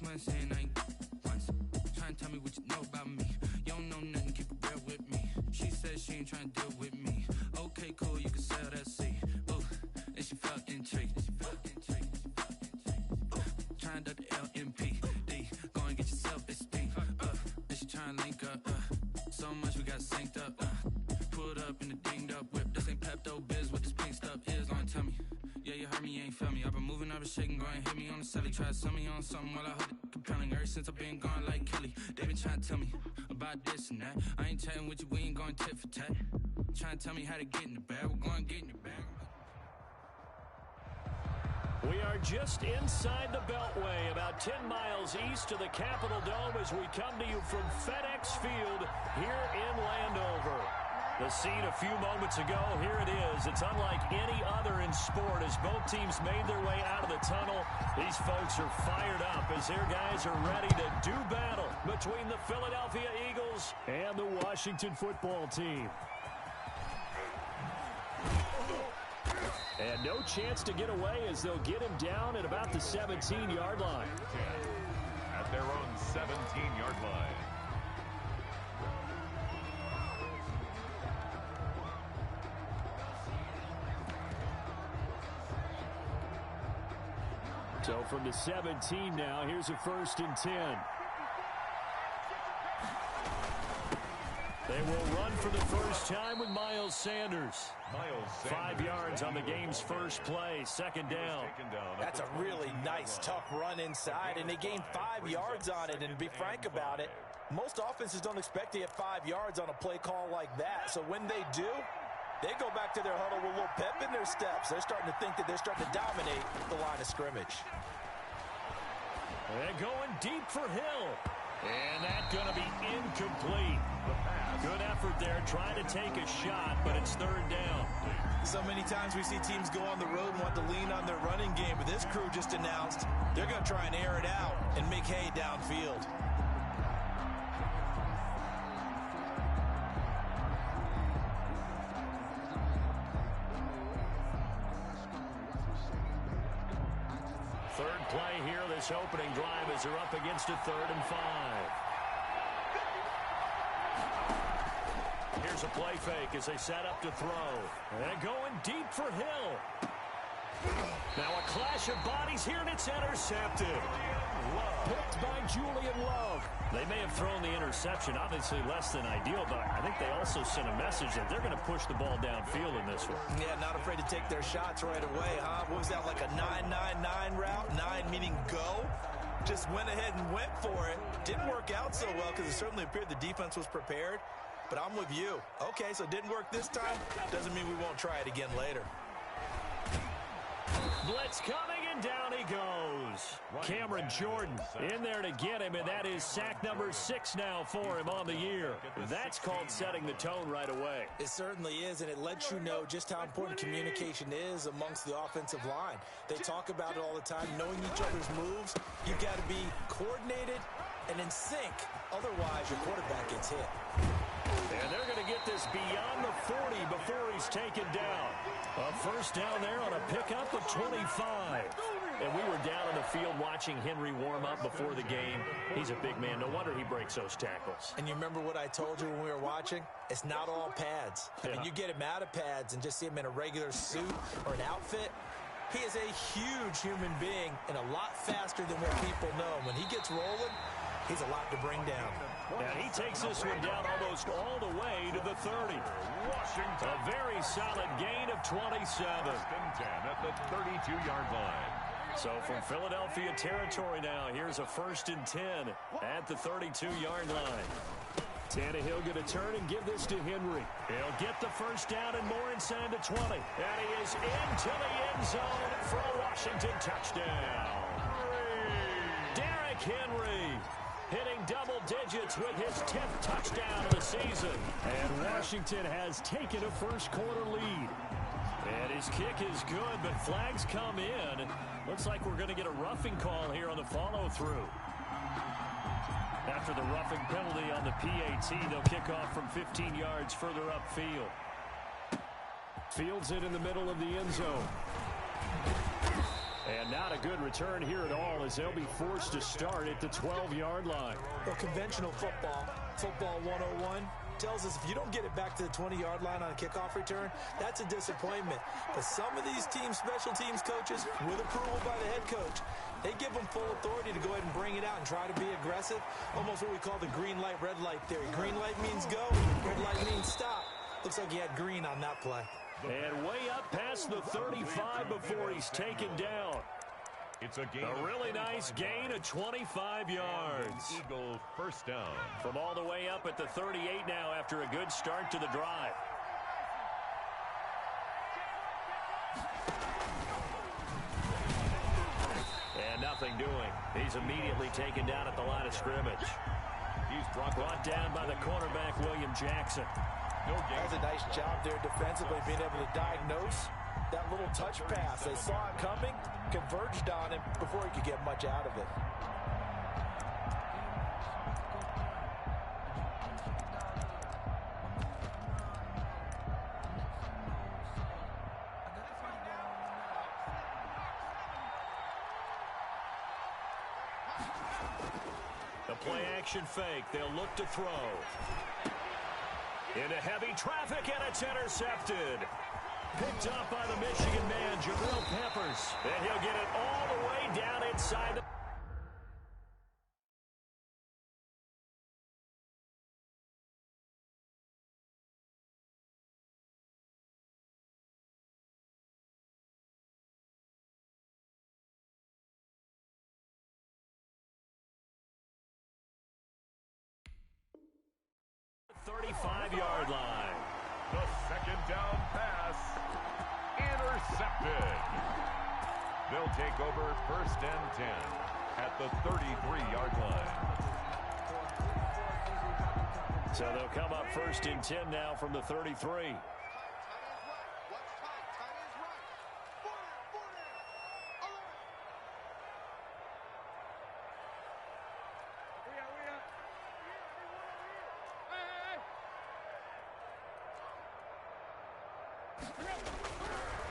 wasn't saying I ain't once. Trying to tell me what you know about me. You don't know nothing, keep it real with me. She said she ain't trying to deal with me. Okay, cool, you can sell that seat. Ooh, and she felt intrigued. Trying to duck the LMPD. Go and get yourself esteem. And she trying to link up. So much we got synced up. Pulled up in the dinged up whip. This ain't Pepto Biz, what this pink stuff is. Gonna tell me. Yeah, you heard me, you ain't felt me. I've been moving, I've been shaking, go and hit me on the celly. Try to sell me on something while I heard it compelling. Ever since I've been gone like Kelly, they been trying to tell me about this and that. I ain't chatting with you, we ain't going tit for tat. Trying to tell me how to get in the bag, we're going to get in the bag. We are just inside the Beltway, about 10 miles east of the Capitol Dome as we come to you from FedEx Field here in Landover. The scene a few moments ago, here it is. It's unlike any other in sport as both teams made their way out of the tunnel. These folks are fired up as their guys are ready to do battle between the Philadelphia Eagles and the Washington football team. And no chance to get away as they'll get him down at about the 17-yard line. At their own 17-yard line. So from the 17 now, here's a 1st and 10. They will run for the first time with Miles Sanders. 5 yards on the game's first play, 2nd down. That's a really nice, tough run inside, and they gained 5 yards on it. And to be frank about it, most offenses don't expect to get 5 yards on a play call like that. So when they do, they go back to their huddle with a little pep in their steps. They're starting to think that they're starting to dominate the line of scrimmage. They're going deep for Hill. And that's going to be incomplete. Good effort there, trying to take a shot, but it's 3rd down. So many times we see teams go on the road and want to lean on their running game, but this crew just announced they're going to try and air it out and make hay downfield. Third play here, this opening drive as they're up against a 3rd and 5. Here's a play fake as they set up to throw. And going deep for Hill. Now a clash of bodies here, and it's intercepted. Picked by Julian Love. They may have thrown the interception, obviously less than ideal, but I think they also sent a message that they're going to push the ball downfield in this one. Yeah, not afraid to take their shots right away, huh? What was that, like a 9-9-9 route? 9 meaning go? Just went ahead and went for it. Didn't work out so well because it certainly appeared the defense was prepared. But I'm with you. Okay, so it didn't work this time. Doesn't mean we won't try it again later. Blitz coming, and down he goes. Cameron Jordan in there to get him, and that is sack number 6 now for him on the year. That's called setting the tone right away. It certainly is, and it lets you know just how important communication is amongst the offensive line. They talk about it all the time, knowing each other's moves. You've got to be coordinated and in sync. Otherwise, your quarterback gets hit. And they're going to get this beyond the 40 before he's taken down. A first down there on a pickup of 25. And we were down on the field watching Henry warm up before the game. He's a big man. No wonder he breaks those tackles. And you remember what I told you when we were watching? It's not all pads. I mean, you get him out of pads and just see him in a regular suit or an outfit. He is a huge human being and a lot faster than what people know. When he gets rolling, he's a lot to bring down. And he takes this one down almost all the way to the 30. A very solid gain of 27. At the 32-yard line. So from Philadelphia territory now, here's a 1st and 10 at the 32-yard line. Tannehill going to turn and give this to Henry. He'll get the first down and more inside the 20. And he is into the end zone for a Washington touchdown. Derrick Henry hitting double digits with his 10th touchdown of the season. And Washington has taken a first-quarter lead. And his kick is good, but flags come in. Looks like we're going to get a roughing call here on the follow-through. After the roughing penalty on the PAT, they'll kick off from 15 yards further upfield. Fields it in the middle of the end zone. And not a good return here at all as they'll be forced to start at the 12-yard line. Well, conventional football 101, tells us if you don't get it back to the 20-yard line on a kickoff return, that's a disappointment. But some of these special teams coaches, with approval by the head coach, they give them full authority to go ahead and bring it out and try to be aggressive, almost what we call the green light, red light theory. Green light means go, red light means stop. Looks like he had green on that play. And way up past the 35 before he's taken down. It's a really nice gain of 25 yards. Eagle first down. From all the way up at the 38 now after a good start to the drive. And nothing doing. He's immediately taken down at the line of scrimmage. He's brought down by the cornerback, William Jackson. That's a nice job there defensively, being able to diagnose that little touch pass. They saw it coming, converged on him before he could get much out of it. The play-action fake. They'll look to throw. Into heavy traffic, and it's intercepted. Picked up by the Michigan man, Jabril Peppers. And he'll get it all the way down inside the... ...35-yard line. The second down pass. Intercepted. They'll take over first and 10 at the 33-yard line. So they'll come up first and 10 now from the 33.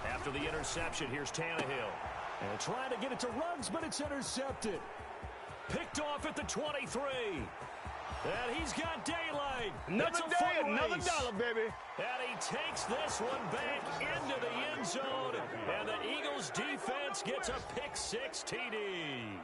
After the interception, here's Tannehill. And trying to get it to Ruggs, but it's intercepted. Picked off at the 23. And he's got daylight. Another day, another dollar, baby. And he takes this one back into the end zone. And the Eagles defense gets a pick-6 TD.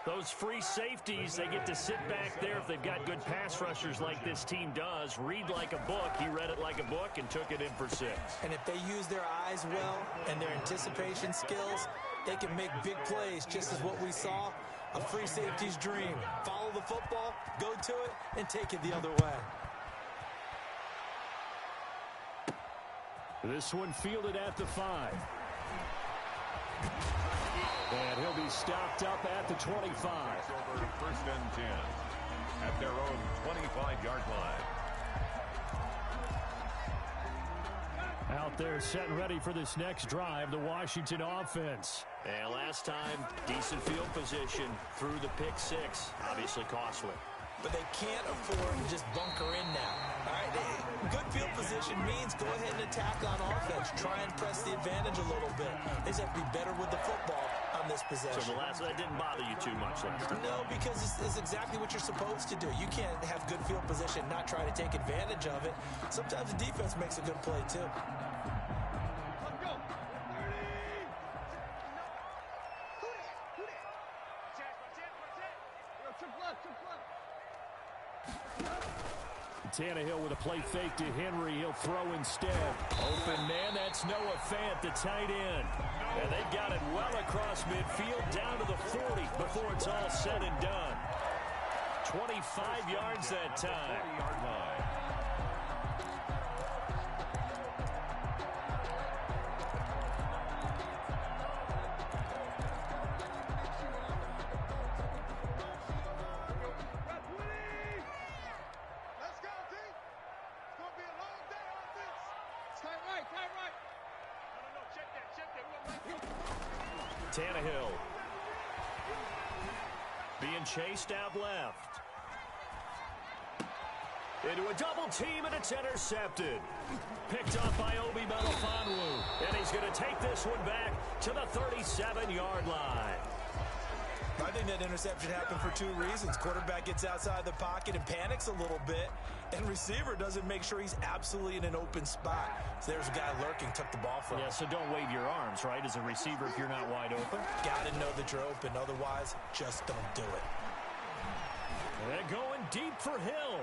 Those free safeties, they get to sit back there if they've got good pass rushers like this team does. Read like a book. He read it like a book and took it in for 6. And if they use their eyes well and their anticipation skills, they can make big plays, just as what we saw, a free safety's dream. Follow the football, go to it, and take it the other way. This one fielded at the 5. And he'll be stopped up at the 25. Over first and 10 at their own 25-yard line. Out there setting ready for this next drive, the Washington offense. And last time, decent field position through the pick-6. Obviously costly. But they can't afford to just bunker in now. All right, good field position means go ahead and attack on offense. Try and press the advantage a little bit. They just have to be better with the football on this possession. So that didn't bother you too much last time? No, because it's exactly what you're supposed to do. You can't have good field position, not try to take advantage of it. Sometimes the defense makes a good play, too. Tannehill with a play fake to Henry. He'll throw instead. Open man, that's Noah Fant, the tight end. And they've got it well across midfield down to the 40 before it's all said and done. 25 yards that time. 40-yard line. Tannehill being chased out left. Into a double team, and it's intercepted. Picked up by Obi Melifonwu. And he's going to take this one back to the 37-yard line. I think that interception happened for two reasons. Quarterback gets outside the pocket and panics a little bit, and receiver doesn't make sure he's absolutely in an open spot. So there's a guy lurking, took the ball from him. Yeah, so don't wave your arms, right, as a receiver if you're not wide open. Got to know that you're open. Otherwise, just don't do it. They're going deep for Hill.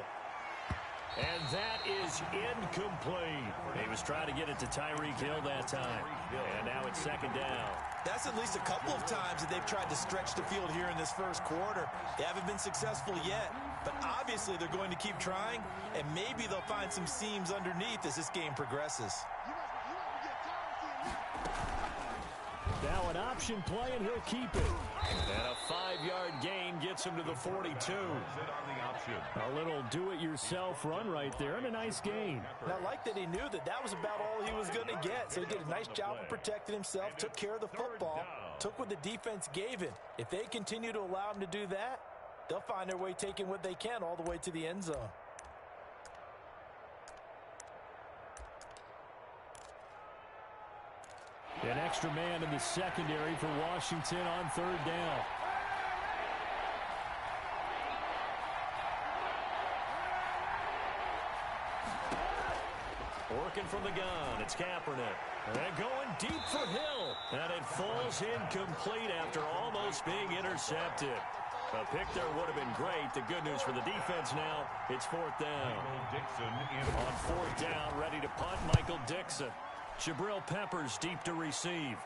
And that is incomplete. He was trying to get it to Tyreek Hill that time. And now it's second down. That's at least a couple of times that they've tried to stretch the field here in this first quarter. They haven't been successful yet, but obviously they're going to keep trying, and maybe they'll find some seams underneath as this game progresses. Now an option play, and he'll keep it. And a 5-yard gain gets him to the 42. A little do-it-yourself run right there, and a nice gain. And I like that he knew that that was about all he was going to get. So he did a nice job of protecting himself, took care of the football, took what the defense gave him. If they continue to allow him to do that, they'll find their way taking what they can all the way to the end zone. An extra man in the secondary for Washington on third down. Working from the gun, it's Kaepernick. And going deep for Hill. And it falls incomplete after almost being intercepted. A pick there would have been great. The good news for the defense now, it's fourth down. On fourth down, ready to punt, Michael Dixon. Jabril Peppers deep to receive.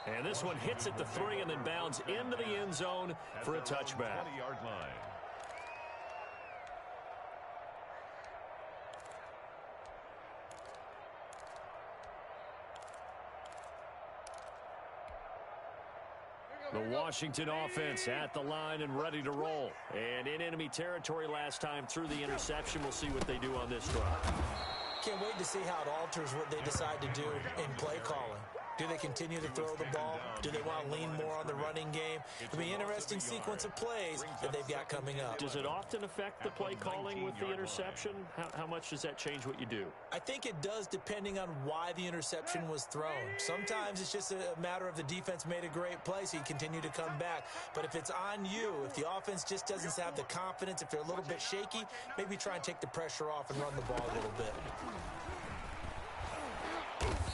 And this one hits at the 3 and then bounds into the end zone for a touchback. 20-yard line. The Washington offense at the line and ready to roll. And in enemy territory last time through the interception. We'll see what they do on this drive. Can't wait to see how it alters what they decide to do in play calling. Do they continue to throw the ball? Do they want to lean more on the running game? It'll be an interesting sequence of plays that they've got coming up. Does it often affect the play calling with the interception? How much does that change what you do? I think it does depending on why the interception was thrown. Sometimes it's just a matter of the defense made a great play, so you continue to come back. But if it's on you, if the offense just doesn't have the confidence, if they're a little bit shaky, maybe try and take the pressure off and run the ball a little bit.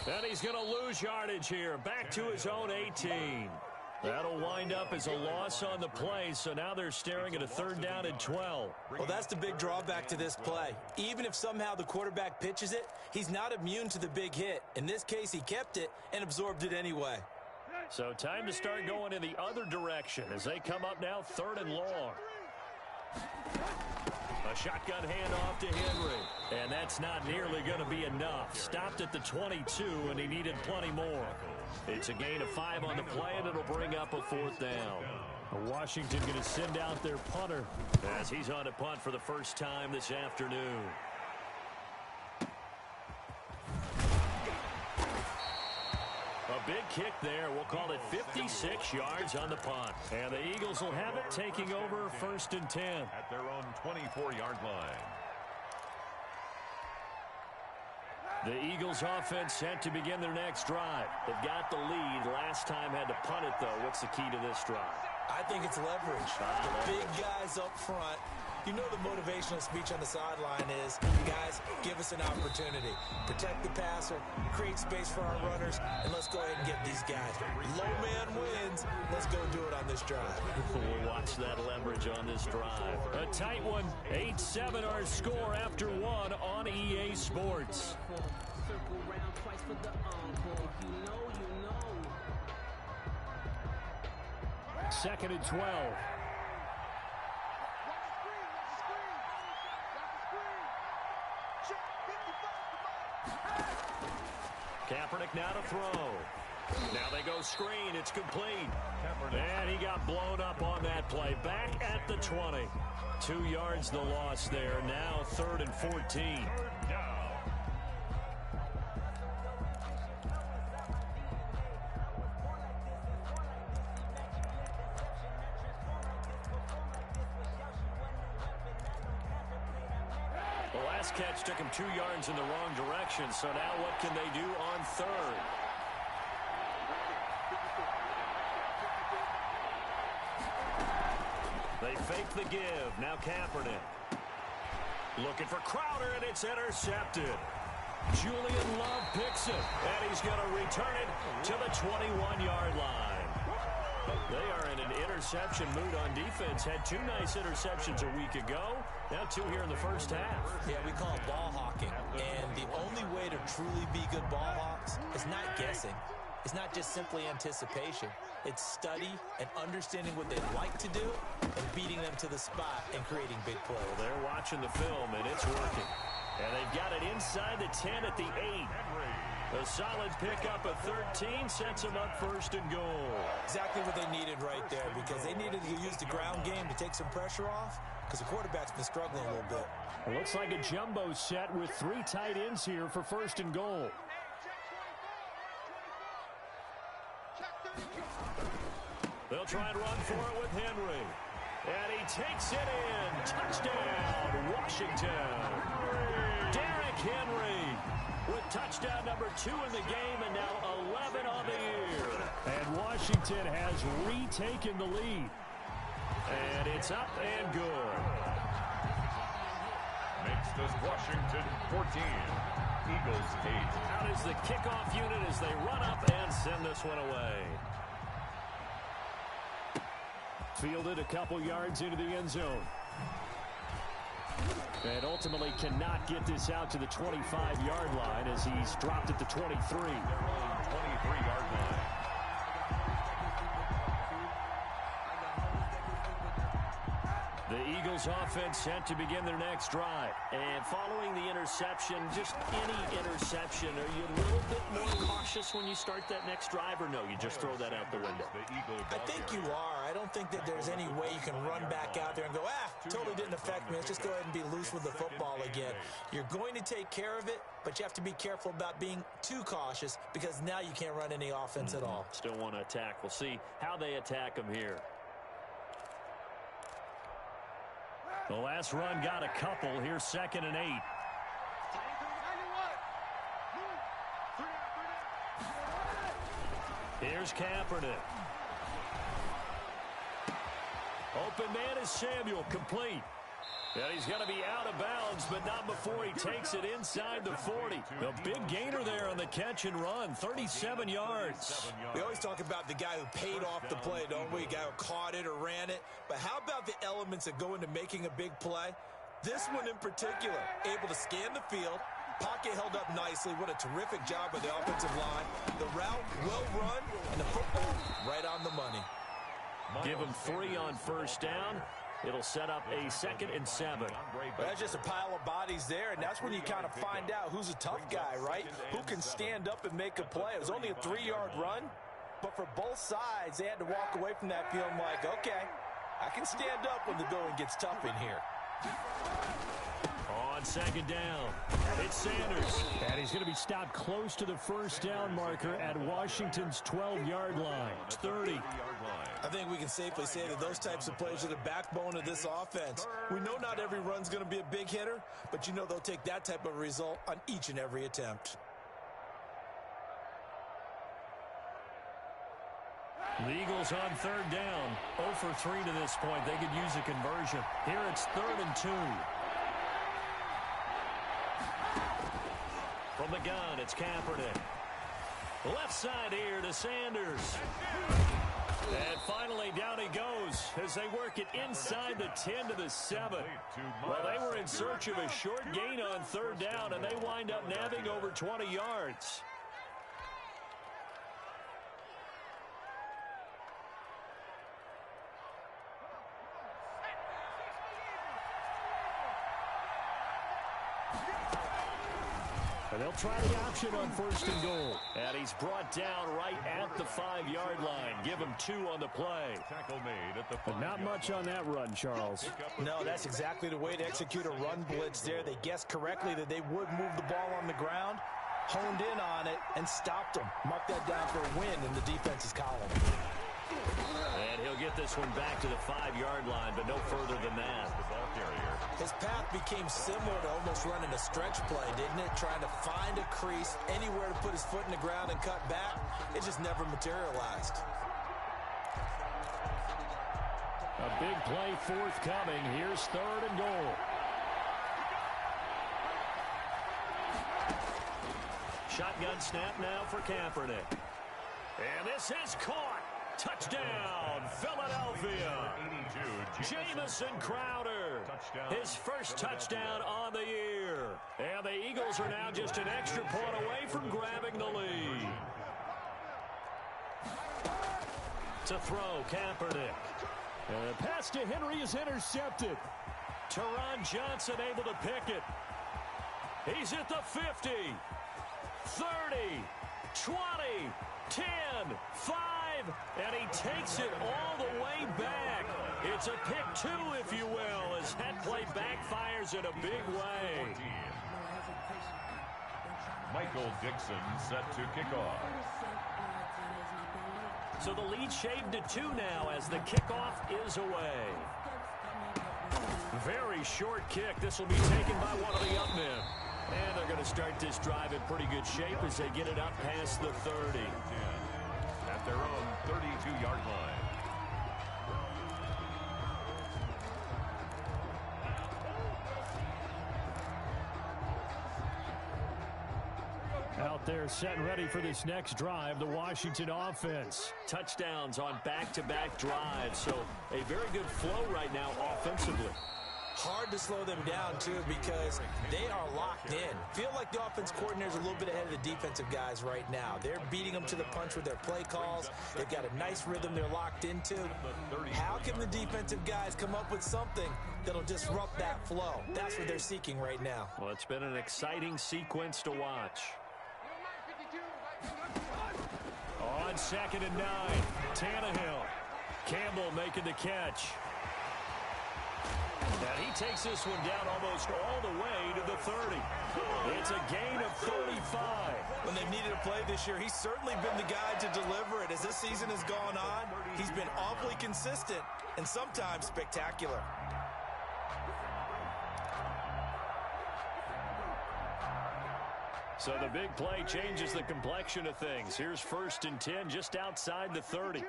And he's going to lose yardage here. Back to his own 18. That'll wind up as a loss on the play, so now they're staring at a third down and 12. Well, that's the big drawback to this play. Even if somehow the quarterback pitches it, he's not immune to the big hit. In this case, he kept it and absorbed it anyway. So time to start going in the other direction as they come up now third and long. A shotgun handoff to Henry. And that's not nearly going to be enough. Stopped at the 22, and he needed plenty more. It's a gain of 5 on the play, and it'll bring up a fourth down. Washington going to send out their punter as he's on to punt for the first time this afternoon. A big kick there. We'll call it 56 yards on the punt. And the Eagles will have it, taking over first and 10. At their own 24-yard line. The Eagles offense set to begin their next drive. They've got the lead. Last time had to punt it, though. What's the key to this drive? I think it's leverage. The big guys up front. You know the motivational speech on the sideline is, guys, give us an opportunity. Protect the passer, create space for our runners, and let's go ahead and get these guys. Low man wins. Let's go do it on this drive. We'll watch that leverage on this drive. A tight one. 8-7 our score after one on EA Sports. Second and 12. Kaepernick now to throw. Now they go screen. It's complete. And he got blown up on that play. Back at the 20. 2 yards the loss there. Now third and 14. The last catch took him 2 yards in the wrong direction, so now what can they do on third? They fake the give. Now Kaepernick. Looking for Crowder, and it's intercepted. Julian Love picks it, and he's going to return it to the 21-yard line. They are in an interception mood on defense. Had 2 nice interceptions a week ago. Now 2 here in the first half. Yeah, we call it ball hawking. And the only way to truly be good ball hawks is not guessing. It's not just simply anticipation. It's study and understanding what they'd like to do and beating them to the spot and creating big plays. Well, they're watching the film, and it's working. And they've got it inside the 10 at the 8. A solid pickup of 13 sets them up first and goal. Exactly what they needed right there, because they needed to use the ground game to take some pressure off, because the quarterback's been struggling a little bit. It looks like a jumbo set with 3 tight ends here for first and goal. They'll try and run for it with Henry. And he takes it in. Touchdown, Washington. Derrick Henry with touchdown number 2 in the game, and now 11 on the year. And Washington has retaken the lead. And it's up and good. Makes this Washington 14. Eagles 8. Out is the kickoff unit as they run up and send this one away. Fielded a couple yards into the end zone. And ultimately cannot get this out to the 25-yard line as he's dropped at the 23. Their own 23-yard line. The Eagles offense set to begin their next drive. And following the interception, just any interception, are you a little bit more cautious when you start that next drive, or no, you just throw that out the window? I think you are. I don't think that there's any way you can run back out there and go, totally didn't affect me. Let's just go ahead and be loose with the football again. You're going to take care of it, but you have to be careful about being too cautious, because now you can't run any offense at all. Still want to attack. We'll see how they attack them here. The last run got a couple. Here's 2nd and 8. Here's Kaepernick. Open man is Samuel, complete. And he's going to be out of bounds, but not before he takes it inside the 40. A big gainer there on the catch and run, 37 yards. We always talk about the guy who paid off the play, don't we? The guy who caught it or ran it. But how about the elements that go into making a big play? This one in particular, able to scan the field, pocket held up nicely. What a terrific job by the offensive line. The route, well run, and the football, right on the money. Give him 3 on first down. It'll set up a 2nd and 7. That's just a pile of bodies there, and that's when you kind of find out who's a tough guy, right? Who can stand up and make a play. It was only a 3-yard run, but for both sides, they had to walk away from that feeling like, okay, I can stand up when the going gets tough in here. On 2nd down, it's Sanders. And he's going to be stopped close to the first down marker at Washington's 12-yard line. It's 30. I think we can safely say that those types of plays are the backbone of this offense. We know not every run's going to be a big hitter, but you know they'll take that type of result on each and every attempt. The Eagles on 3rd down. 0 for 3 to this point. They could use a conversion. Here it's 3rd and 2. From the gun, it's Kaepernick. Left side here to Sanders. And finally, down he goes as they work it inside the 10 to the 7. Well, they were in search of a short gain on 3rd down, and they wind up nabbing over 20 yards. And they'll try the option on 1st and goal. And he's brought down right at the 5-yard line. Give him 2 on the play. Tackle made at the But not much on that run, Charles. No, that's exactly the way to execute a run blitz there. They guessed correctly that they would move the ball on the ground, honed in on it, and stopped them. Mark that down for a win in the defense's column. And he'll get this one back to the 5-yard line, but no further than that. The ball carrier. His path became similar to almost running a stretch play, didn't it? Trying to find a crease, anywhere to put his foot in the ground and cut back. It just never materialized. A big play forthcoming. Here's 3rd and goal. Shotgun snap now for Kaepernick. And this is caught. Touchdown, Philadelphia. Jamison Crowder, his first touchdown on the year. And the Eagles are now just an extra point away from grabbing the lead. To throw, Kaepernick. And the pass to Henry is intercepted. Teron Johnson able to pick it. He's at the 50, 30, 20, 10, 5, and he takes it all the way back. It's a pick 2, if you will, as that play backfires in a big way. Michael Dixon set to kick off. So the lead shaved to 2 now as the kickoff is away. Very short kick. This will be taken by one of the up men. And they're going to start this drive in pretty good shape as they get it up past the 30. At their own 32-yard line. Out there set and ready for this next drive, the Washington offense. Touchdowns on back-to-back drives, so a very good flow right now offensively. Hard to slow them down, too, because they are locked in. Feel like the offense coordinator's a little bit ahead of the defensive guys right now. They're beating them to the punch with their play calls. They've got a nice rhythm they're locked into. How can the defensive guys come up with something that'll disrupt that flow? That's what they're seeking right now. Well, it's been an exciting sequence to watch. On 2nd and 9, Tannehill. Campbell making the catch. And he takes this one down almost all the way to the 30. It's a gain of 35. When they've needed a play this year, he's certainly been the guy to deliver it. As this season has gone on, he's been awfully consistent and sometimes spectacular. So the big play changes the complexion of things. Here's 1st and 10 just outside the 30.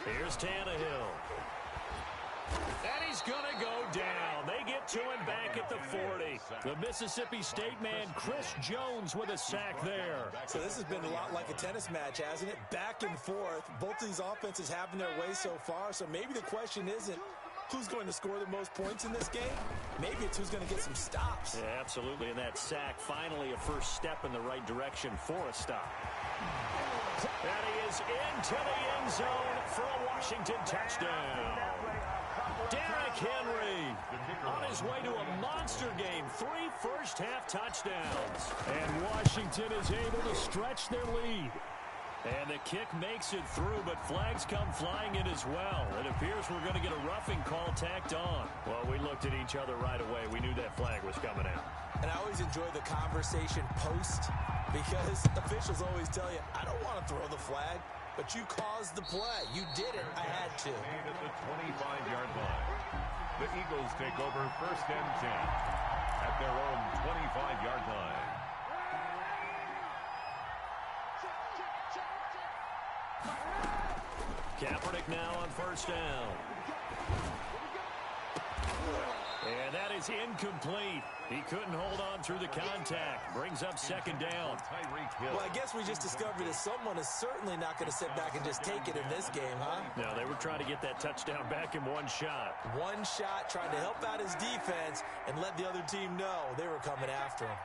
Here's Tannehill. And he's going to go down. They get to him back at the 40. The Mississippi State man, Chris Jones, with a sack there. So this has been a lot like a tennis match, hasn't it? Back and forth. Both of these offenses having their way so far. So maybe the question isn't who's going to score the most points in this game. Maybe it's who's going to get some stops. Yeah, absolutely. And that sack, finally a first step in the right direction for a stop. And he is into the end zone for a Washington touchdown. Derrick Henry on his way to a monster game. 3 first-half touchdowns. And Washington is able to stretch their lead. And the kick makes it through, but flags come flying in as well. It appears we're going to get a roughing call tacked on. Well, we looked at each other right away. We knew that flag was coming out. And I always enjoy the conversation post because officials always tell you, I don't want to throw the flag, but you caused the play. You did it. I had to. At the 25-yard line. The Eagles take over 1st and 10 at their own 25-yard line. Kaepernick now on 1st down. And that is incomplete. He couldn't hold on through the contact. Brings up 2nd down. Well, I guess we just discovered that someone is certainly not going to sit back and just take it in this game, huh? No, they were trying to get that touchdown back in one shot. One shot, trying to help out his defense and let the other team know they were coming after him.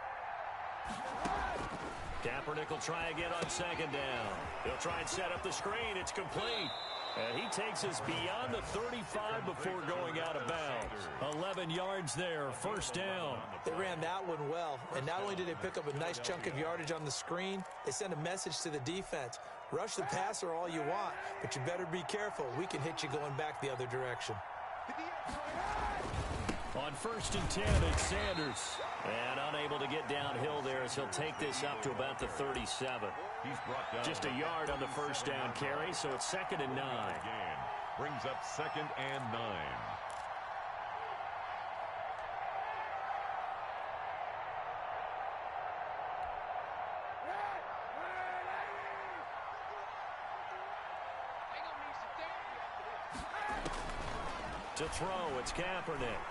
Kaepernick will try again on 2nd down. He'll try and set up the screen. It's complete. And he takes us beyond the 35 before going out of bounds. 11 yards there, 1st down. They ran that one well, and not only did they pick up a nice chunk of yardage on the screen, they sent a message to the defense. Rush the passer all you want, but you better be careful. We can hit you going back the other direction. On 1st and 10, it's Sanders. And unable to get downhill there as he'll take this up to about the 37. He's brought down just a yard on the 1st down carry, so it's 2nd and 9. Brings up 2nd and 9. To throw, it's Kaepernick.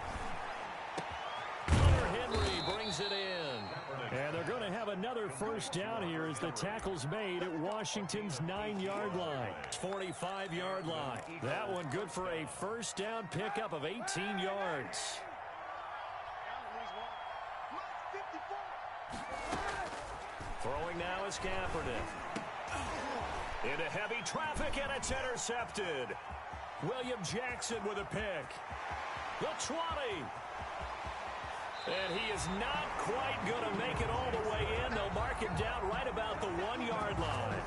Hunter Henry brings it in. And they're going to have another first down here as the tackle's made at Washington's 9-yard line. 45-yard line. That one good for a first down pickup of 18 yards. Throwing now is Kaepernick. Into heavy traffic, and it's intercepted. William Jackson with a pick. The 20. And he is not quite going to make it all the way in. They'll mark him down right about the 1-yard line.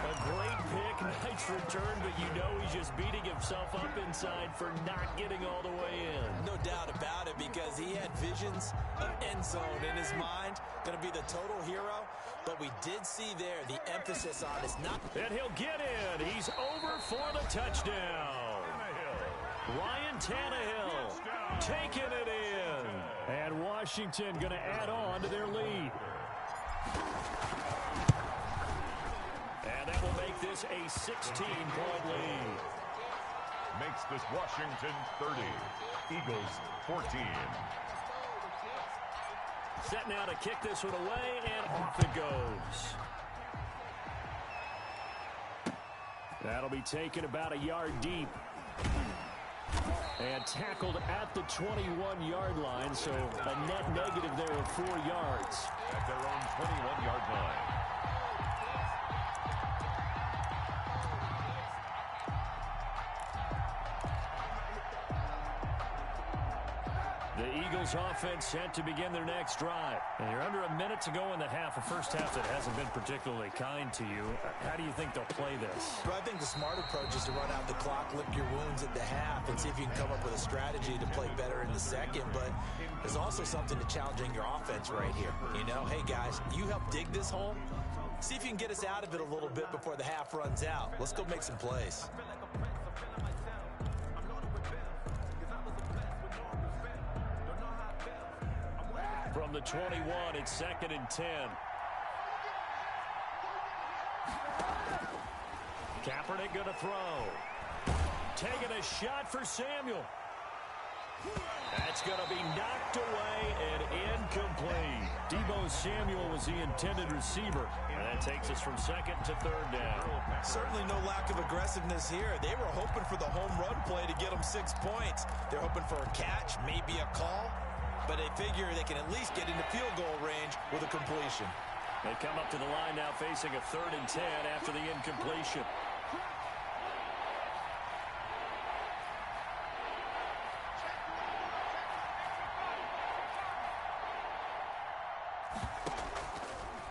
A great pick, nice return, but you know he's just beating himself up inside for not getting all the way in. No doubt about it, because he had visions of end zone in his mind. Going to be the total hero, but we did see there the emphasis on is not. And he'll get in. He's over for the touchdown. Ryan Tannehill taking it in. And Washington going to add on to their lead. And that will make this a 16-point lead. Makes this Washington 30. Eagles 14. Set now to kick this one away, and off it goes. That'll be taken about a yard deep. And tackled at the 21-yard line, so a net negative there of 4 yards. At their own 21-yard line. The Eagles offense set to begin their next drive. And you're under a minute to go in the half, a first half that hasn't been particularly kind to you. How do you think they'll play this? Well, I think the smart approach is to run out the clock, lick your wounds at the half, and see if you can come up with a strategy to play better in the second. But there's also something to challenging your offense right here. You know, hey, guys, you help dig this hole. See if you can get us out of it a little bit before the half runs out. Let's go make some plays. From the 21, it's 2nd and 10. Kaepernick going to throw. Taking a shot for Samuel. That's going to be knocked away and incomplete. Deebo Samuel was the intended receiver. And that takes us from 2nd to 3rd down. Certainly no lack of aggressiveness here. They were hoping for the home run play to get them 6 points. They're hoping for a catch, maybe a call. But they figure they can at least get into field goal range with a completion. They come up to the line now facing a 3rd and 10 after the incompletion.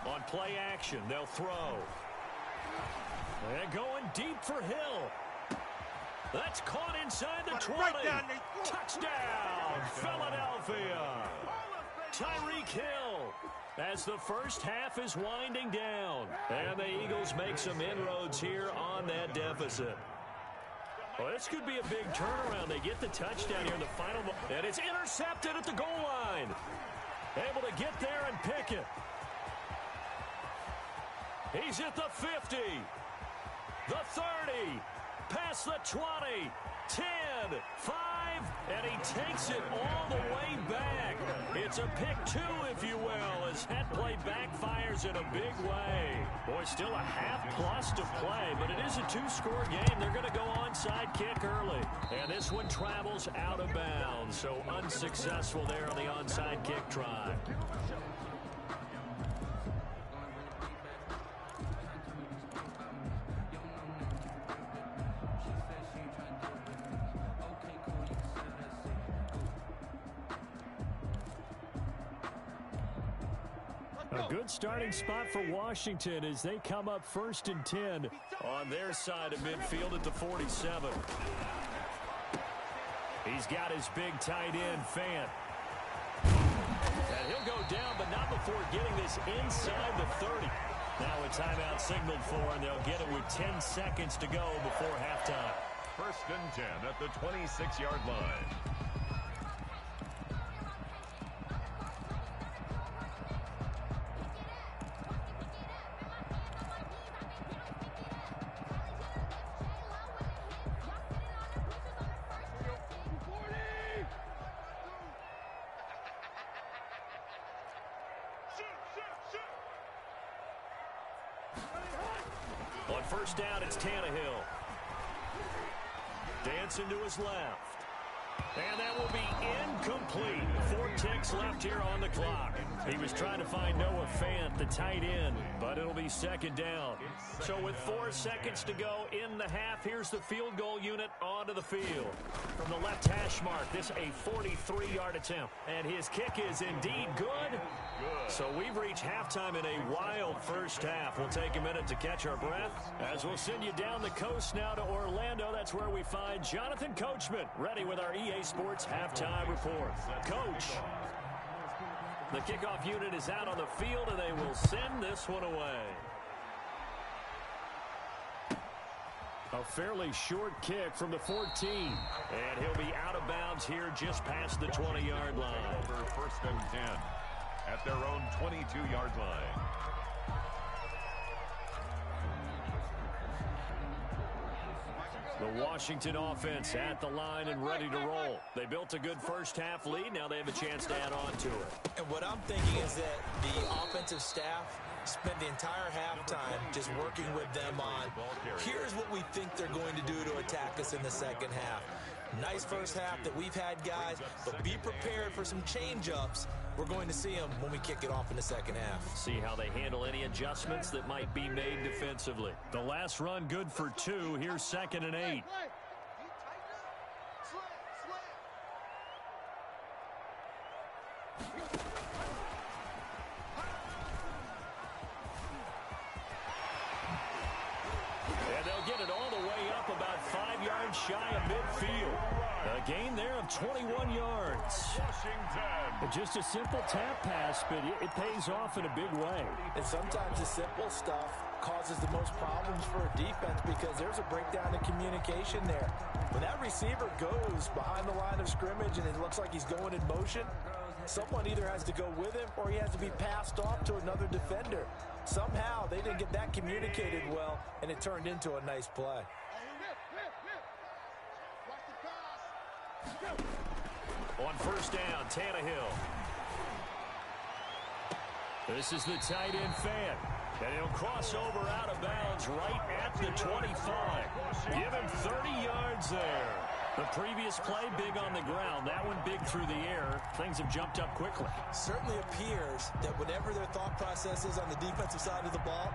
On play action, they'll throw. They're going deep for Hill. That's caught inside the 20. Touchdown, Philadelphia. Tyreek Hill as the first half is winding down. And the Eagles make some inroads here on that deficit. Well, this could be a big turnaround. They get the touchdown here in the final. And it's intercepted at the goal line. Able to get there and pick it. He's at the 50. The 30. Past the 20, 10, 5, and he takes it all the way back. It's a pick 2, if you will, as that play backfires in a big way. Boy, still a half plus to play, but it is a 2-score game. They're going to go onside kick early. And this one travels out of bounds, so unsuccessful there on the onside kick try. A good starting spot for Washington as they come up 1st and 10 on their side of midfield at the 47. He's got his big tight end, Fant. And he'll go down, but not before getting this inside the 30. Now a timeout signaled for, and they'll get it with 10 seconds to go before halftime. 1st and 10 at the 26-yard line. first down, it's Tannehill. Dancing to his left. And that will be incomplete. 4 ticks left here on the clock. He was trying to find Noah Fant, the tight end, but it'll be second down. So with 4 seconds to go in the half, here's the field goal unit onto the field. From the left hash mark, this a 43-yard attempt. And his kick is indeed good. So we've reached halftime in a wild first half. We'll take a minute to catch our breath as we'll send you down the coast now to Orlando. That's where we find Jonathan Coachman, ready with our EA Sports halftime report. Coach, the kickoff unit is out on the field, and they will send this one away. A fairly short kick from the 14. And he'll be out of bounds here just past the 20-yard line. Over first and 10 at their own 22-yard line. The Washington offense at the line and ready to roll. They built a good first-half lead. Now they have a chance to add on to it. And what I'm thinking is that the offensive staff spent the entire halftime just working with them on, here's what we think they're going to do to attack us in the second half. Nice first half that we've had, guys, but be prepared for some change-ups. We're going to see them when we kick it off in the second half. See how they handle any adjustments that might be made defensively. The last run good for 2. Here's 2nd and 8. And they'll get it all the way up about 5 yards shy of midfield. A gain there of 21 yards. Washington. Just a simple tap pass, but it pays off in a big way. And sometimes the simple stuff causes the most problems for a defense because there's a breakdown in communication there. When that receiver goes behind the line of scrimmage and it looks like he's going in motion, someone either has to go with him or he has to be passed off to another defender. Somehow they didn't get that communicated well, and it turned into a nice play. On first down, Tannehill. This is the tight end Fant. And he'll cross over out of bounds right at the 25. Give him 30 yards there. The previous play, big on the ground. That one big through the air. Things have jumped up quickly. Certainly appears that whatever their thought process is on the defensive side of the ball,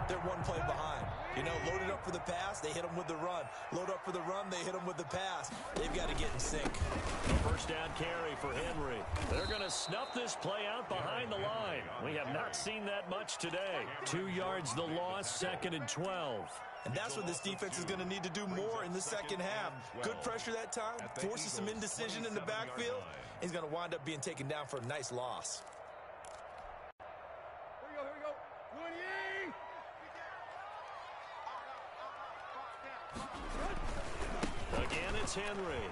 they're one play behind. You know, loaded up for the pass, they hit them with the run. Load up for the run, they hit them with the pass. They've got to get in sync. A first down carry for Henry. They're going to snuff this play out behind the line. We have not seen that much today. 2 yards the loss, 2nd and 12. And that's what this defense is going to need to do more in the second half. Good pressure that time, forces some indecision in the backfield. He's going to wind up being taken down for a nice loss. Here we go. 20. Again, it's Henry.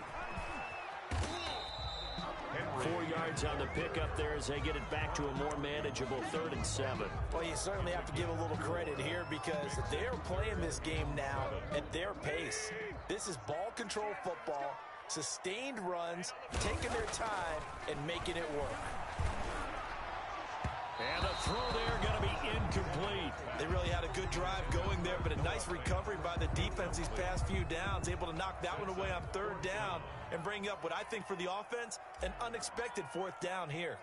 4 yards on the pickup there as they get it back to a more manageable 3rd and 7. Well, you certainly have to give a little credit here because they're playing this game now at their pace. This is ball control football, sustained runs, taking their time, and making it work. And the throw there going to be incomplete. They really had a good drive going there, but a nice recovery by the defense these past few downs, able to knock that one away on 3rd down and bring up what I think for the offense, an unexpected 4th down here.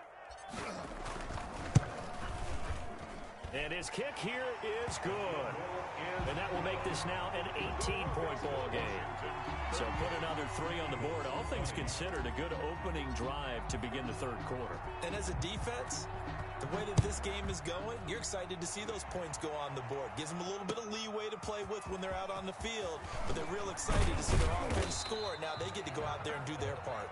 And his kick here is good. And that will make this now an 18-point ball game. So put another 3 on the board. All things considered, a good opening drive to begin the 3rd quarter. And as a defense, the way that this game is going, you're excited to see those points go on the board. Gives them a little bit of leeway to play with when they're out on the field, but they're real excited to see their offense score. Now they get to go out there and do their part.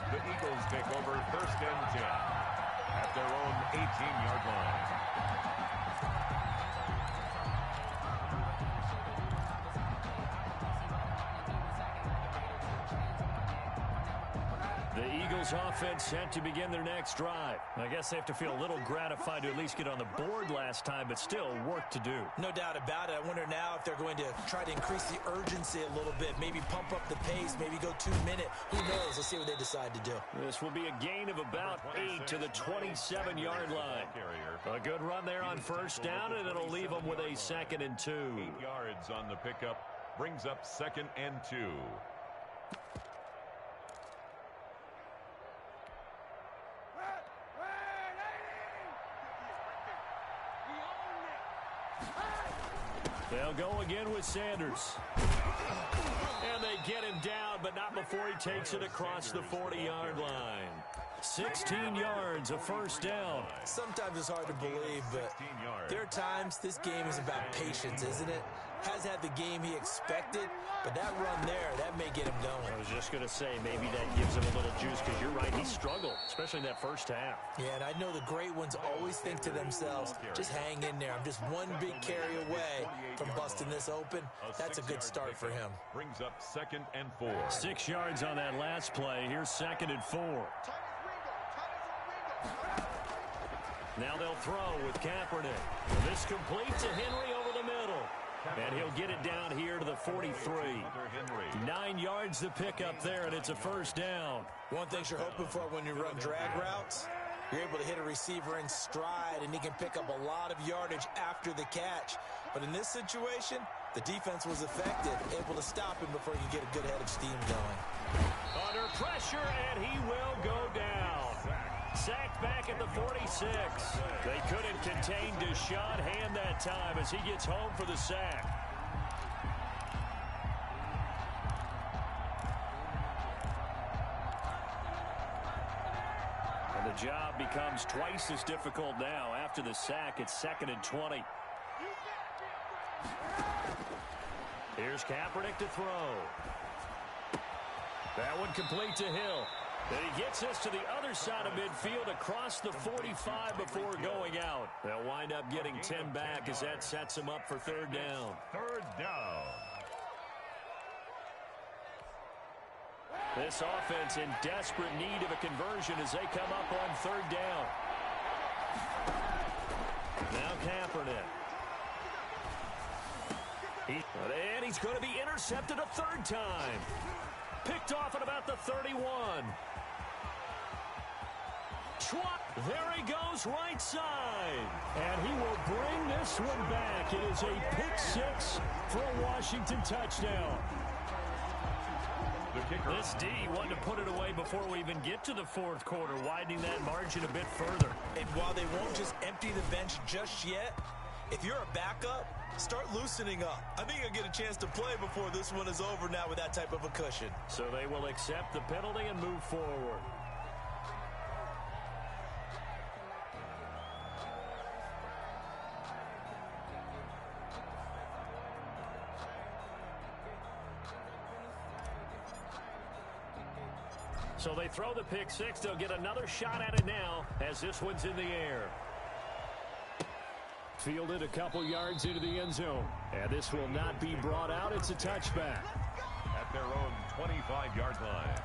The Eagles take over first and 10 at their own 18-yard line. The Eagles offense set to begin their next drive. I guess they have to feel a little gratified to at least get on the board last time, but still work to do. No doubt about it. I wonder now if they're going to try to increase the urgency a little bit, maybe pump up the pace, maybe go 2-minute. Who knows? Let's see what they decide to do. This will be a gain of about 8 to the 27-yard line. A good run there on first down, and it'll leave them with a 2nd and 2. 8 yards on the pickup brings up 2nd and 2. They'll go again with Sanders. And they get him down, but not before he takes it across the 40-yard line. 16 yards, a first down. Sometimes it's hard to believe, but there are times this game is about patience, isn't it? Has had the game he expected, but that run there, that may get him going. I was just going to say, maybe that gives him a little juice, because you're right, he struggled, especially in that first half. Yeah, and I know the great ones always think to themselves, just hang in there. I'm just one big carry away from busting this open. That's a good start for him. Brings up 2nd and 4. 6 yards on that last play. Here's 2nd and 4. Now they'll throw with Kaepernick. This complete to Henry over the middle. And he'll get it down here to the 43. 9 yards to pick up there, and it's a first down. One thing you're hoping for when you run drag routes, you're able to hit a receiver in stride, and he can pick up a lot of yardage after the catch. But in this situation, the defense was effective, able to stop him before he could get a good head of steam going. Under pressure, and he will go down. Sacked back at the 46. They couldn't contain Deshaun Hand that time as he gets home for the sack. And the job becomes twice as difficult now. After the sack, it's 2nd and 20. Here's Kaepernick to throw. That one complete to Hill. And he gets us to the other side of midfield across the 45 before going out. They'll wind up getting 10 back as that sets him up for 3rd down. 3rd down. This offense in desperate need of a conversion as they come up on 3rd down. Now Kaepernick. And he's going to be intercepted a 3rd time. Picked off at about the 31. There he goes right side. And he will bring this one back. It is a pick 6 for a Washington touchdown. This D wanted to put it away before we even get to the 4th quarter, widening that margin a bit further. And while they won't just empty the bench just yet, if you're a backup, start loosening up. I think you'll get a chance to play before this one is over now with that type of a cushion. So they will accept the penalty and move forward. So they throw the pick 6. They'll get another shot at it now as this one's in the air. Fielded a couple yards into the end zone. And this will not be brought out. It's a touchback. At their own 25-yard line.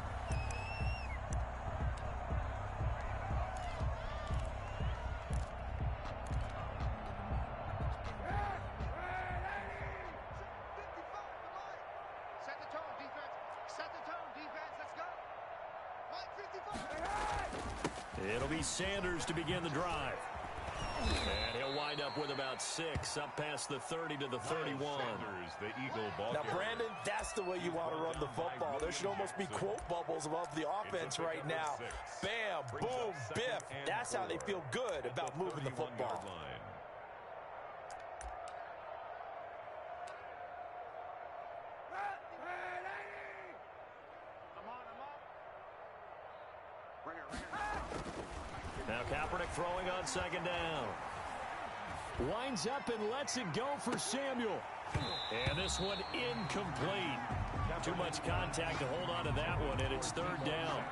Set the tone, defense. Set the tone, defense. Let's go. 155. It'll be Sanders to begin the drive. And he'll wind up with about 6 up past the 30 to the 31. Sanders, the Eagle ball Now, carrier. Brandon, that's the way you want to run the football. There should almost be quote bubbles above the offense right now. Bam, boom, biff. That's how they feel good about moving the football. Now Kaepernick throwing on 2nd down. Winds up and lets it go for Samuel. And this one incomplete. Too much contact to hold on to that one, and it's 3rd down.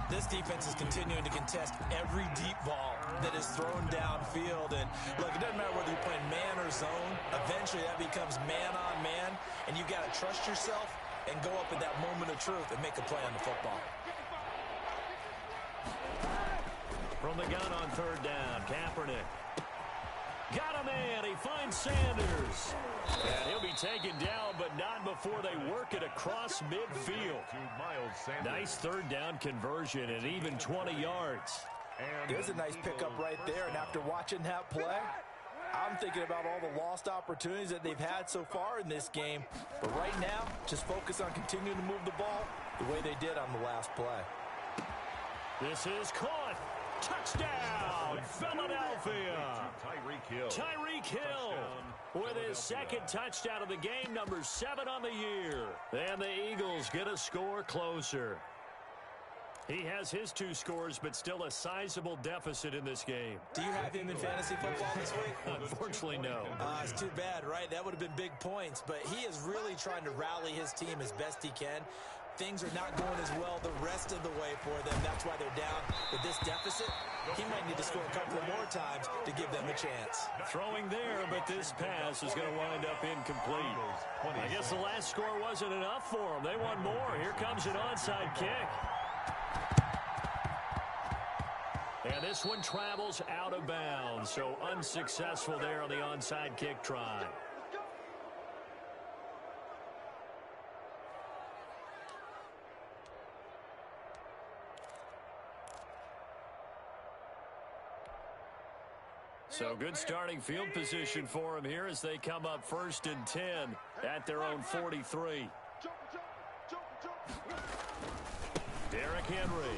This defense is continuing to contest every deep ball that is thrown downfield. And, look, it doesn't matter whether you're playing man or zone. Eventually, that becomes man on man, and you got to trust yourself and go up at that moment of truth and make a play on the football. From the gun on third down, Kaepernick. Got a man. He finds Sanders. And he'll be taken down, but not before they work it across midfield. Nice third down conversion and even 20 yards. There's a nice pickup right there, and after watching that play, I'm thinking about all the lost opportunities that they've had so far in this game. But right now, just focus on continuing to move the ball the way they did on the last play. This is caught. Touchdown, Philadelphia. Tyreek Hill with his second touchdown of the game, number 7 on the year. And the Eagles get a score closer. He has his 2 scores, but still a sizable deficit in this game. Do you have him in fantasy football this week? Unfortunately, no. It's too bad, right? That would have been big points. But he is really trying to rally his team as best he can. Things are not going as well the rest of the way for them. That's why they're down with this deficit. He might need to score a couple of more times to give them a chance. Throwing there, but this pass is going to wind up incomplete. I guess the last score wasn't enough for them. They want more. Here comes an onside kick. And this one travels out of bounds, so unsuccessful there on the onside kick try. So good starting field position for him here as they come up 1st and 10 at their own 43. Derrick Henry.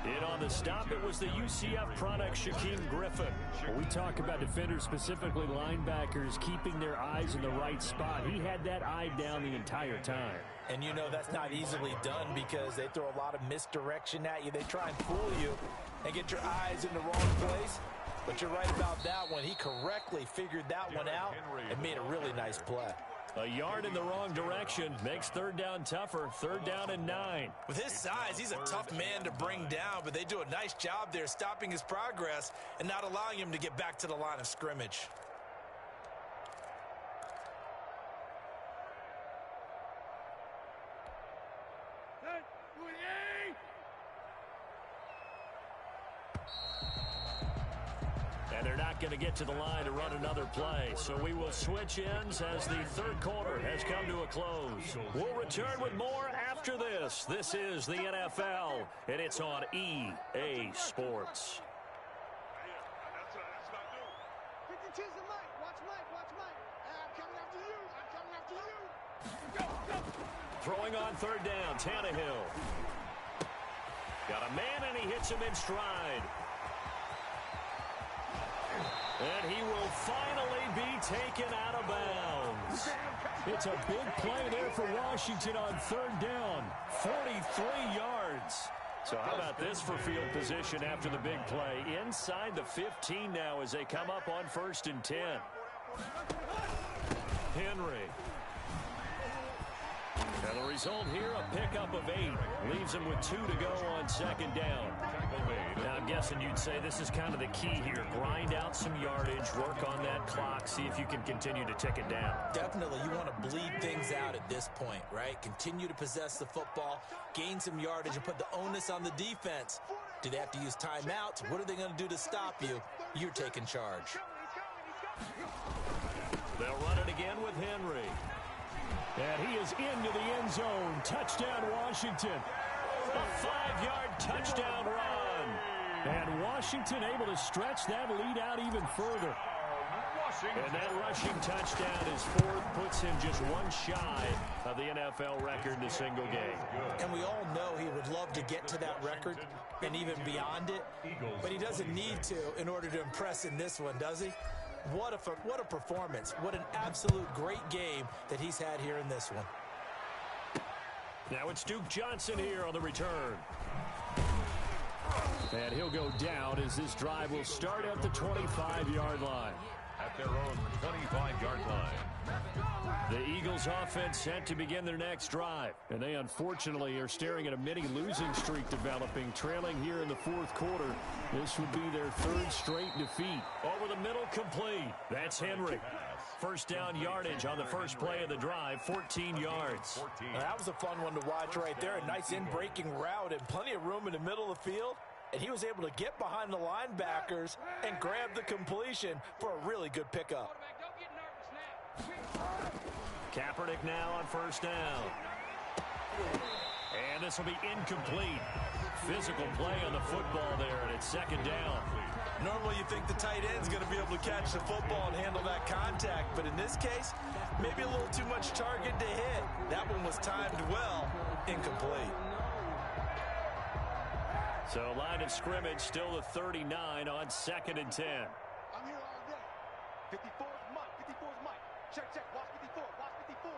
In on the stop, it was the UCF product, Shaquem Griffin. When we talk about defenders, specifically linebackers, keeping their eyes in the right spot, he had that eye down the entire time. And you know that's not easily done because they throw a lot of misdirection at you. They try and fool you and get your eyes in the wrong place. But you're right about that one. He correctly figured that one out and made a really nice play. A yard in the wrong direction makes third down tougher. 3rd down and 9. With his size, he's a tough man to bring down, but they do a nice job there stopping his progress and not allowing him to get back to the line of scrimmage. And they're not going to get to the line to run another play. So we will switch ends as the 3rd quarter has come to a close. We'll return with more after this. This is the NFL, and it's on EA Sports. Throwing on 3rd down, Tannehill. Got a man, and he hits him in stride. And he will finally be taken out of bounds. It's a big play there for Washington on 3rd down. 43 yards. So how about this for field position after the big play? Inside the 15 now as they come up on 1st and 10. Henry. And the result here, a pickup of 8. Leaves him with 2 to go on 2nd down. Now, I'm guessing you'd say this is kind of the key here. Grind out some yardage, work on that clock, see if you can continue to tick it down. Definitely. You want to bleed things out at this point, right? Continue to possess the football, gain some yardage, and put the onus on the defense. Do they have to use timeouts? What are they going to do to stop you? You're taking charge. They'll run it again with Henry. And he is into the end zone. Touchdown, Washington. A 5-yard touchdown run. And Washington able to stretch that lead out even further. And that rushing touchdown is 4th, puts him just 1 shy of the NFL record in a single game. And we all know he would love to get to that record and even beyond it. But he doesn't need to in order to impress in this one, does he? What a performance. What an absolute great game that he's had here in this one. Now it's Duke Johnson here on the return. And he'll go down as this drive will start at the 25-yard line. At their own 25-yard line. The Eagles offense set to begin their next drive. And they unfortunately are staring at a mini losing streak developing, trailing here in the 4th quarter. This would be their 3rd straight defeat. Over the middle, complete. That's Henry. First down yardage on the first play of the drive, 14 yards. That was a fun one to watch right there. A nice in-breaking route and plenty of room in the middle of the field. And he was able to get behind the linebackers and grab the completion for a really good pickup. Kaepernick now on first down. And this will be incomplete. Physical play on the football there, and it's second down. Normally you think the tight end's going to be able to catch the football and handle that contact, but in this case, maybe a little too much target to hit. That one was timed well, incomplete. So line of scrimmage still the 39 on 2nd and 10. I'm here all day. 54 is Mike. 54 is Mike. Check, check. Watch 54. Watch 54.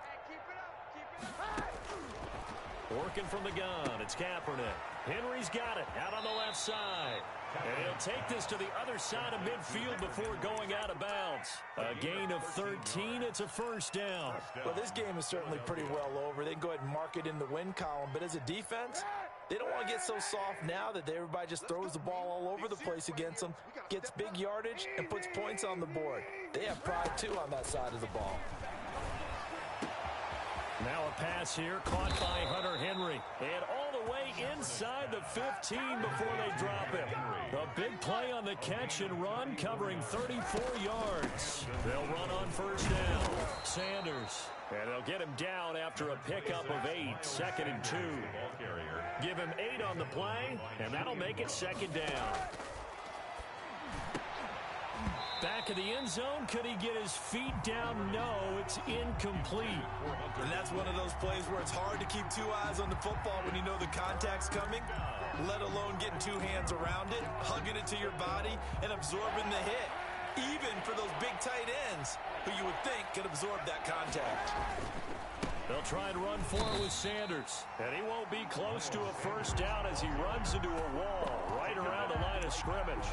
Hey, keep it up. Keep it up. Hey! Working from the gun. It's Kaepernick. Henry's got it out on the left side. And he'll take this to the other side of midfield before going out of bounds. A gain of 13. It's a first down. Well, this game is certainly pretty well over. They can go ahead and mark it in the win column. But as a defense, they don't want to get so soft now that everybody just throws the ball all over the place against them, gets big yardage, and puts points on the board. They have pride, too, on that side of the ball. Now a pass here, caught by Hunter Henry. And all the way inside the 15 before they drop him. A big play on the catch and run, covering 34 yards. They'll run on first down. Sanders. And they'll get him down after a pickup of 8, 2nd and 2. Give him 8 on the play, and that'll make it 2nd down. Back of the end zone. Could he get his feet down? No, it's incomplete. And that's one of those plays where it's hard to keep two eyes on the football when you know the contact's coming, let alone getting two hands around it, hugging it to your body, and absorbing the hit. Even for those big tight ends who you would think could absorb that contact. They'll try and run for it with Sanders. And he won't be close to a first down as he runs into a wall right around the line of scrimmage.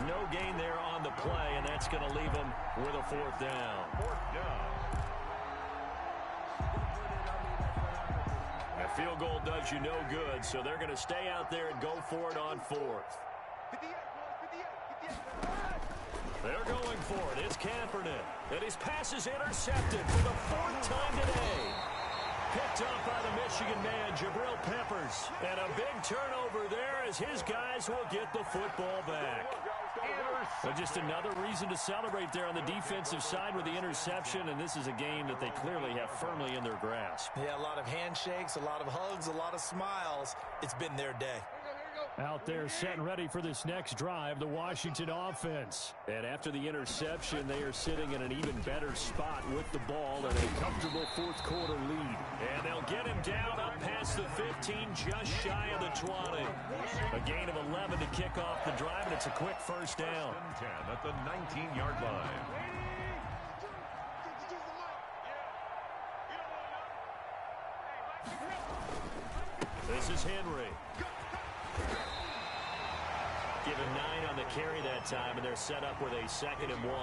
No gain there on the play, and that's going to leave him with a 4th down. A field goal does you no good, so they're going to stay out there and go for it on 4th. 58, boys. 58. They're going for it. It's Kaepernick. And his pass is intercepted for the 4th time today. Picked up by the Michigan man, Jabril Peppers. And a big turnover there as his guys will get the football back. But just another reason to celebrate there on the defensive side with the interception. And this is a game that they clearly have firmly in their grasp. Yeah, a lot of handshakes, a lot of hugs, a lot of smiles. It's been their day. Out there set and ready for this next drive, the Washington offense. And after the interception, they are sitting in an even better spot with the ball and a comfortable 4th quarter lead. And they'll get him down up past the 15, just shy of the 20. A gain of 11 to kick off the drive, and it's a quick first down. 10 at the 19-yard line. This is Henry. Give him 9 on the carry that time, and they're set up with a 2nd and 1.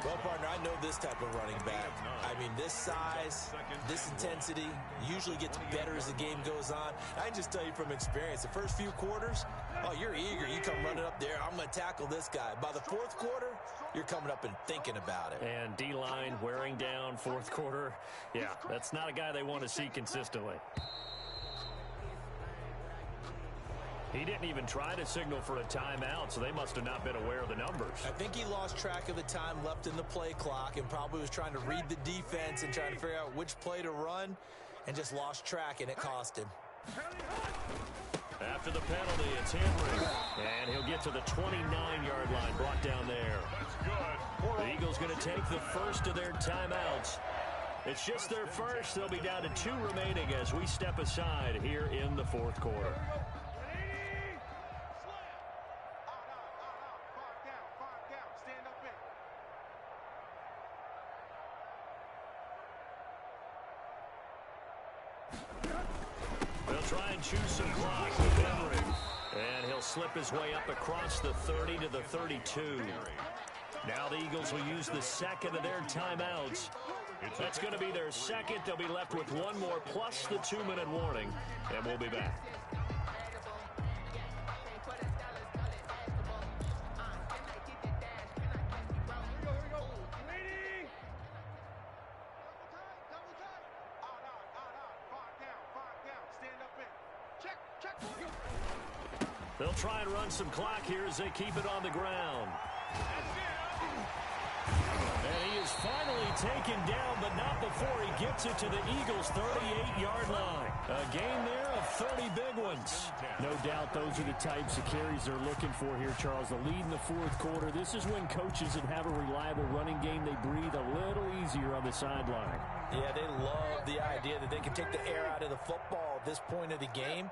Well, partner, I know this type of running back. I mean, this size, this intensity usually gets better as the game goes on. I can just tell you from experience, the first few quarters, oh, you're eager. You come running up there, I'm going to tackle this guy. By the 4th quarter, you're coming up and thinking about it. And D-line wearing down 4th quarter. Yeah, that's not a guy they want to see consistently. He didn't even try to signal for a timeout, so they must have not been aware of the numbers. I think he lost track of the time left in the play clock and probably was trying to read the defense and trying to figure out which play to run and just lost track, and it cost him. After the penalty, it's Henry. And he'll get to the 29-yard line, brought down there. The Eagles going to take the first of their timeouts. It's just their first. They'll be down to 2 remaining as we step aside here in the 4th quarter. Try and choose some clock with Henry. And he'll slip his way up across the 30 to the 32. Now the Eagles will use the 2nd of their timeouts. That's going to be their 2nd. They'll be left with 1 more plus the 2-minute warning. And we'll be back. They'll try and run some clock here as they keep it on the ground. And he is finally taken down, but not before he gets it to the Eagles' 38-yard line. A gain there of 30 big ones. No doubt those are the types of carries they're looking for here, Charles. The lead in the fourth quarter. This is when coaches that have a reliable running game, they breathe a little easier on the sideline. Yeah, they love the idea that they can take the air out of the football at this point of the game.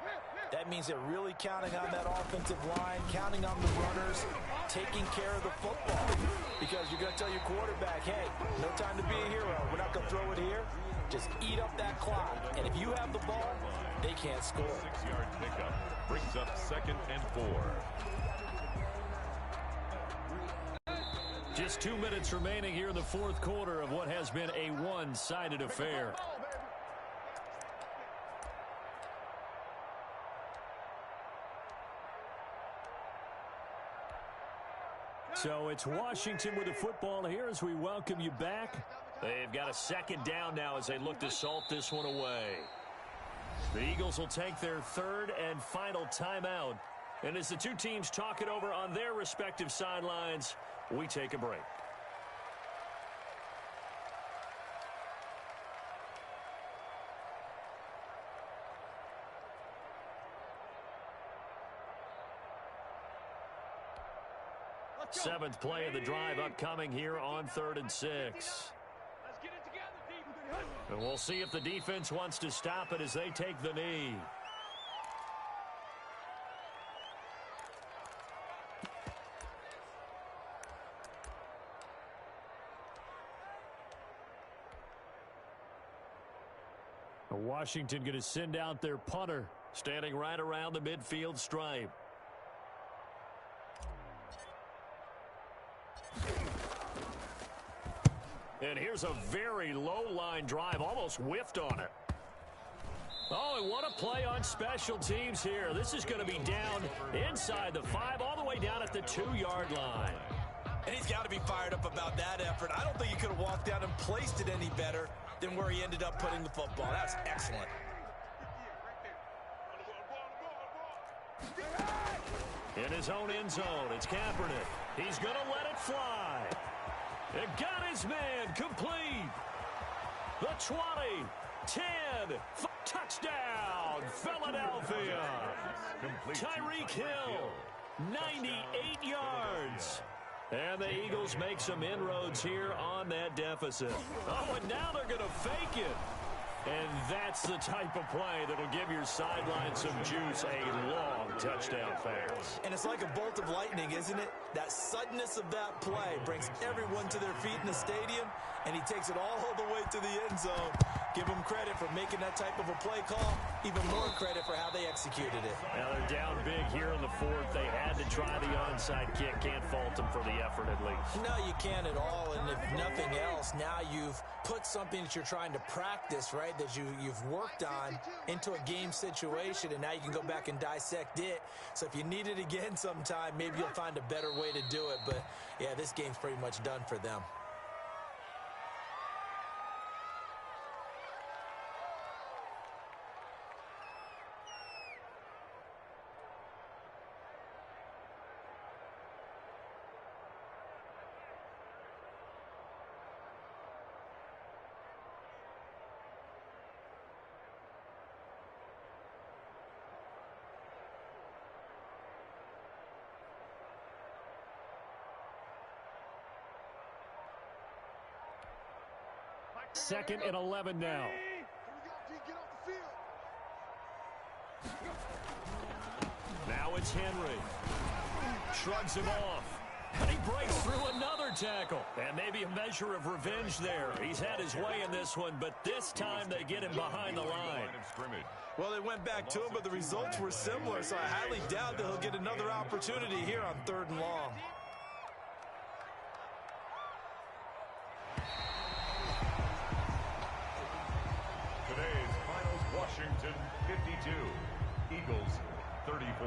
That means they're really counting on that offensive line, counting on the runners, taking care of the football. Because you're going to tell your quarterback, hey, no time to be a hero. We're not going to throw it here. Just eat up that clock. And if you have the ball, they can't score. 6-yard pickup brings up 2nd and 4. Just 2 minutes remaining here in the fourth quarter of what has been a one-sided affair. So it's Washington with the football here as we welcome you back. They've got a 2nd down now as they look to salt this one away. The Eagles will take their 3rd and final timeout. And as the two teams talk it over on their respective sidelines, we take a break. Seventh play of the drive upcoming here on 3rd and 6. Let's get it together, defense. And we'll see if the defense wants to stop it as they take the knee. Washington going to send out their punter, standing right around the midfield stripe. And here's a very low-line drive, almost whiffed on it. Oh, and what a play on special teams here. This is going to be down inside the 5, all the way down at the 2-yard line. And he's got to be fired up about that effort. I don't think he could have walked down and placed it any better than where he ended up putting the football. That's excellent. In his own end zone, it's Kaepernick. He's going to let it fly. It got his man complete. The 20, 10, touchdown, Philadelphia. Tyreek Hill, 98 yards. And the Eagles make some inroads here on that deficit. Oh, and now they're going to fake it. And that's the type of play that'll give your sideline some juice, a long touchdown pass. And it's like a bolt of lightning, isn't it? That suddenness of that play brings everyone to their feet in the stadium, and he takes it all the way to the end zone. Give him credit for making that type of a play call. Even more credit for how they executed it. Now they're down big here in the fourth. They had to try the onside kick. Can't fault them for the effort at least. No, you can't at all. And if nothing else, now you've put something that you're trying to practice, right, that you've worked on into a game situation, and now you can go back and dissect it. So if you need it again sometime, maybe you'll find a better way to do it. But, yeah, this game's pretty much done for them. Second and 11 now. Now it's Henry. Shrugs him off. And he breaks through another tackle. And maybe a measure of revenge there. He's had his way in this one, but this time they get him behind the line. Well, they went back to him, but the results were similar, so I highly doubt that he'll get another opportunity here on 3rd and long. Today's finals, Washington 52, Eagles 34.